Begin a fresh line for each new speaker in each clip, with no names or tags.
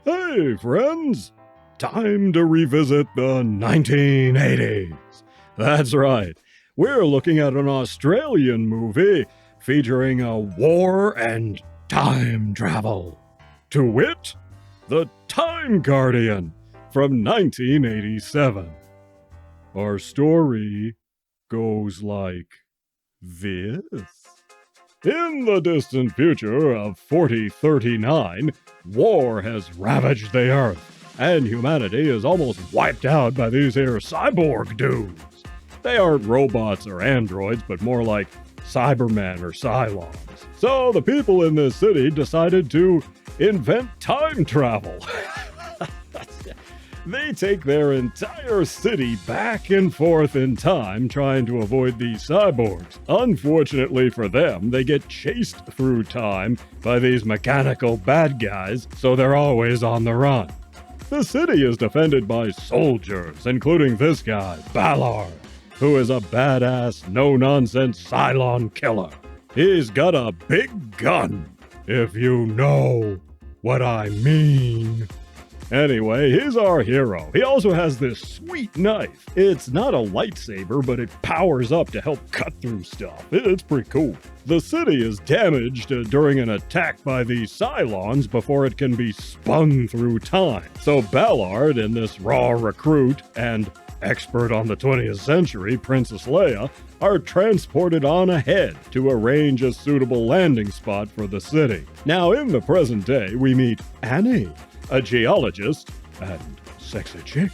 Hey, friends! Time to revisit the 1980s. That's right. We're looking at an Australian movie featuring a war and time travel. To wit, The Time Guardian from 1987. Our story goes like this. In the distant future of 4039, war has ravaged the Earth, and humanity is almost wiped out by these here cyborg dudes. They aren't robots or androids, but more like Cybermen or Cylons. So the people in this city decided to invent time travel. They take their entire city back and forth in time trying to avoid these cyborgs. Unfortunately for them, they get chased through time by these mechanical bad guys, so they're always on the run. The city is defended by soldiers, including this guy, Ballard, who is a badass, no-nonsense Cylon killer. He's got a big gun, if you know what I mean. Anyway, he's our hero. He also has this sweet knife. It's not a lightsaber, but it powers up to help cut through stuff. It's pretty cool. The city is damaged during an attack by the Cylons before it can be spun through time. So Ballard and this raw recruit and expert on the 20th century, Princess Leia, are transported on ahead to arrange a suitable landing spot for the city. Now, in the present day, we meet Annie, a geologist and sexy chick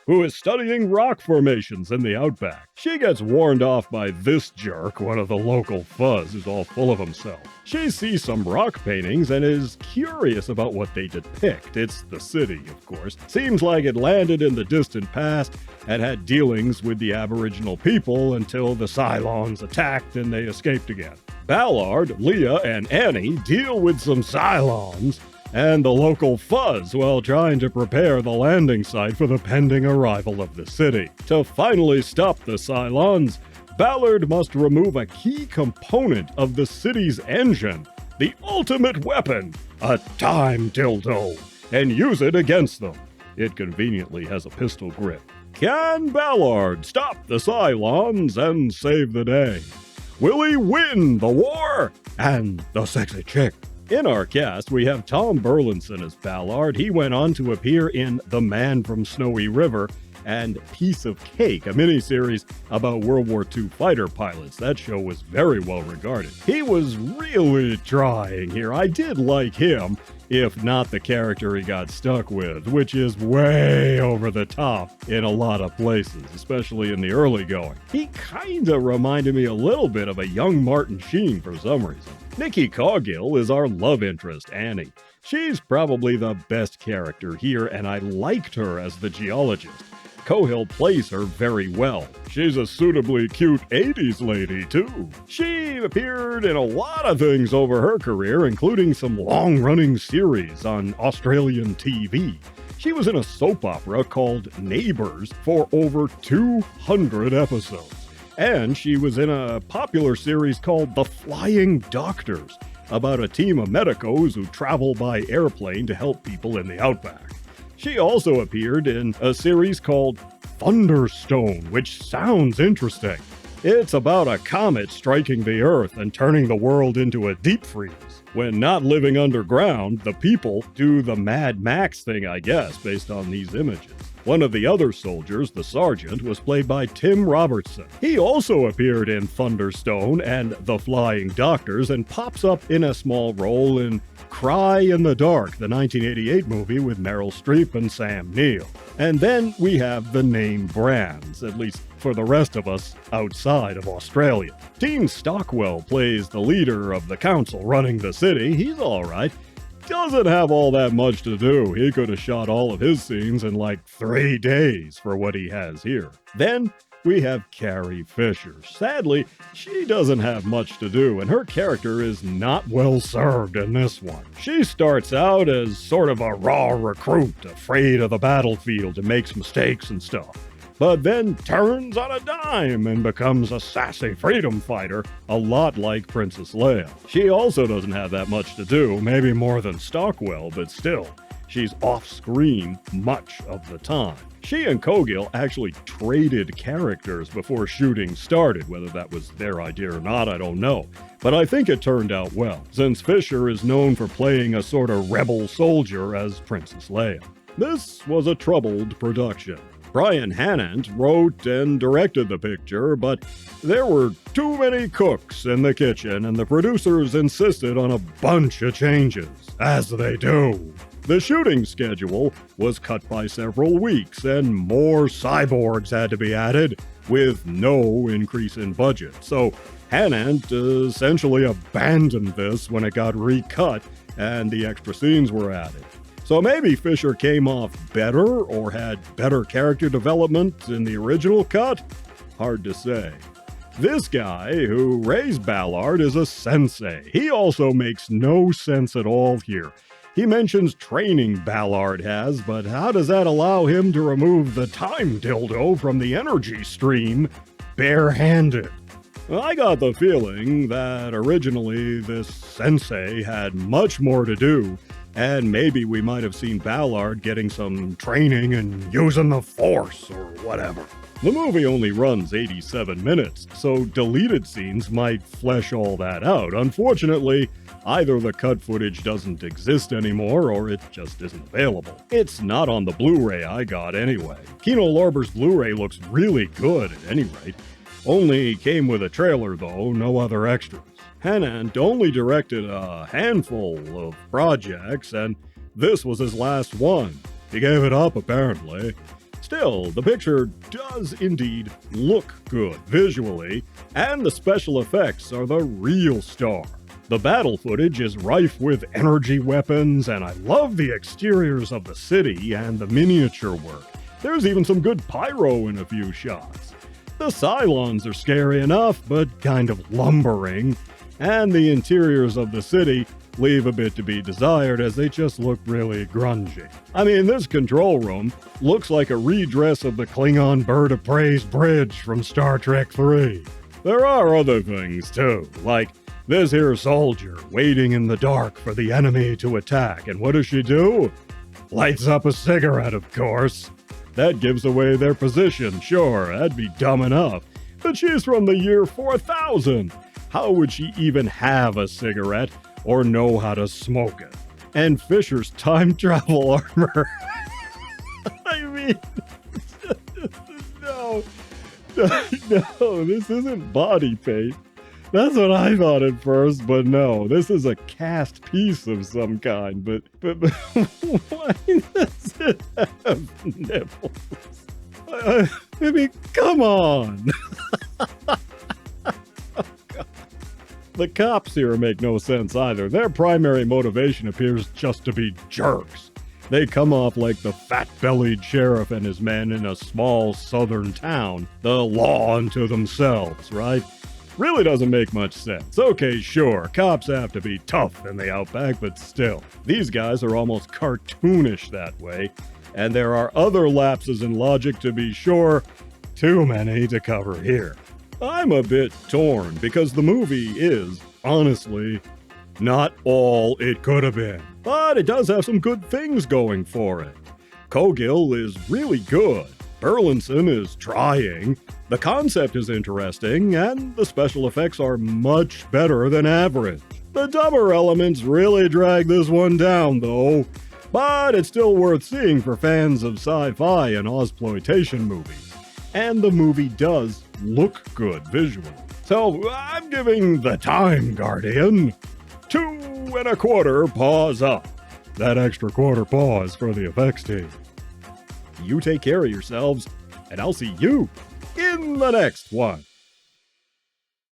who is studying rock formations in the outback. She gets warned off by this jerk, one of the local fuzz who's all full of himself. She sees some rock paintings and is curious about what they depict. It's the city, of course. Seems like it landed in the distant past and had dealings with the Aboriginal people until the Cylons attacked and they escaped again. Ballard, Leah, and Annie deal with some Cylons and the local fuzz while trying to prepare the landing site for the pending arrival of the city. To finally stop the Cylons, Ballard must remove a key component of the city's engine, the ultimate weapon, a time dildo, and use it against them. It conveniently has a pistol grip. Can Ballard stop the Cylons and save the day? Will he win the war and the sexy chick? In our cast, we have Tom Burlinson as Ballard. He went on to appear in The Man from Snowy River and Piece of Cake, a miniseries about World War II fighter pilots. That show was very well regarded. He was really trying here. I did like him, if not the character he got stuck with, which is way over the top in a lot of places, especially in the early going. He kinda reminded me a little bit of a young Martin Sheen for some reason. Nikki Coghill is our love interest, Annie. She's probably the best character here, and I liked her as the geologist. Coghill plays her very well. She's a suitably cute 80s lady, too. She appeared in a lot of things over her career, including some long-running series on Australian TV. She was in a soap opera called Neighbours for over 200 episodes. And she was in a popular series called The Flying Doctors, about a team of medicos who travel by airplane to help people in the outback. She also appeared in a series called Thunderstone, which sounds interesting. It's about a comet striking the Earth and turning the world into a deep freeze. When not living underground, the people do the Mad Max thing, I guess, based on these images. One of the other soldiers, the sergeant, was played by Tim Robertson. He also appeared in Thunderstone and The Flying Doctors and pops up in a small role in Cry in the Dark, the 1988 movie with Meryl Streep and Sam Neill. And then we have the name brands, at least for the rest of us outside of Australia. Dean Stockwell plays the leader of the council running the city. He's all right. Doesn't have all that much to do. He could have shot all of his scenes in like 3 days for what he has here. Then we have Carrie Fisher. Sadly, she doesn't have much to do, and her character is not well served in this one. She starts out as sort of a raw recruit, afraid of the battlefield and makes mistakes and stuff, but then turns on a dime and becomes a sassy freedom fighter, a lot like Princess Leia. She also doesn't have that much to do, maybe more than Stockwell, but still. she's off-screen much of the time. She and Coghill actually traded characters before shooting started. Whether that was their idea or not, I don't know. But I think it turned out well, since Fisher is known for playing a sort of rebel soldier as Princess Leia. This was a troubled production. Brian Hannant wrote and directed the picture, but there were too many cooks in the kitchen, and the producers insisted on a bunch of changes, as they do. The shooting schedule was cut by several weeks, and more cyborgs had to be added, with no increase in budget. So Hannant essentially abandoned this when it got recut and the extra scenes were added. So maybe Fisher came off better or had better character development in the original cut? Hard to say. This guy who raised Ballard is a sensei. He also makes no sense at all here. He mentions training Ballard has, but how does that allow him to remove the time dildo from the energy stream barehanded? I got the feeling that originally this sensei had much more to do, and maybe we might have seen Ballard getting some training and using the Force or whatever. The movie only runs 87 minutes, so deleted scenes might flesh all that out. Unfortunately, either the cut footage doesn't exist anymore or it just isn't available. It's not on the Blu-ray I got anyway. Kino Lorber's Blu-ray looks really good at any rate. Only came with a trailer though, no other extras. Hannant only directed a handful of projects, and this was his last one. He gave it up, apparently. Still, the picture does indeed look good visually, and the special effects are the real star. The battle footage is rife with energy weapons, and I love the exteriors of the city and the miniature work. There's even some good pyro in a few shots. The Cylons are scary enough, but kind of lumbering, and the interiors of the city leave a bit to be desired as they just look really grungy. I mean, this control room looks like a redress of the Klingon Bird of Prey's bridge from Star Trek III. There are other things too, like this here soldier waiting in the dark for the enemy to attack, and what does she do? Lights up a cigarette, of course. That gives away their position, sure, that'd be dumb enough, but she's from the year 4000. How would she even have a cigarette or know how to smoke it? And Fisher's time travel armor. I mean, no, this isn't body paint. That's what I thought at first, but no, this is a cast piece of some kind. But why does it have nipples? I mean, come on. The cops here make no sense either. Their primary motivation appears just to be jerks. They come off like the fat-bellied sheriff and his men in a small southern town, the law unto themselves, right? Really doesn't make much sense. Okay, sure, cops have to be tough in the outback, but still, these guys are almost cartoonish that way, and there are other lapses in logic to be sure, too many to cover here. I'm a bit torn because the movie is, honestly, not all it could have been. But it does have some good things going for it. Coghill is really good. Burlinson is trying. The concept is interesting, and the special effects are much better than average. The dumber elements really drag this one down, though. But it's still worth seeing for fans of sci-fi and Ozploitation movies. And the movie does look good visually. So I'm giving The Time Guardian 2.25 paws up. That extra quarter paw is for the effects team. You take care of yourselves, and I'll see you in the next one.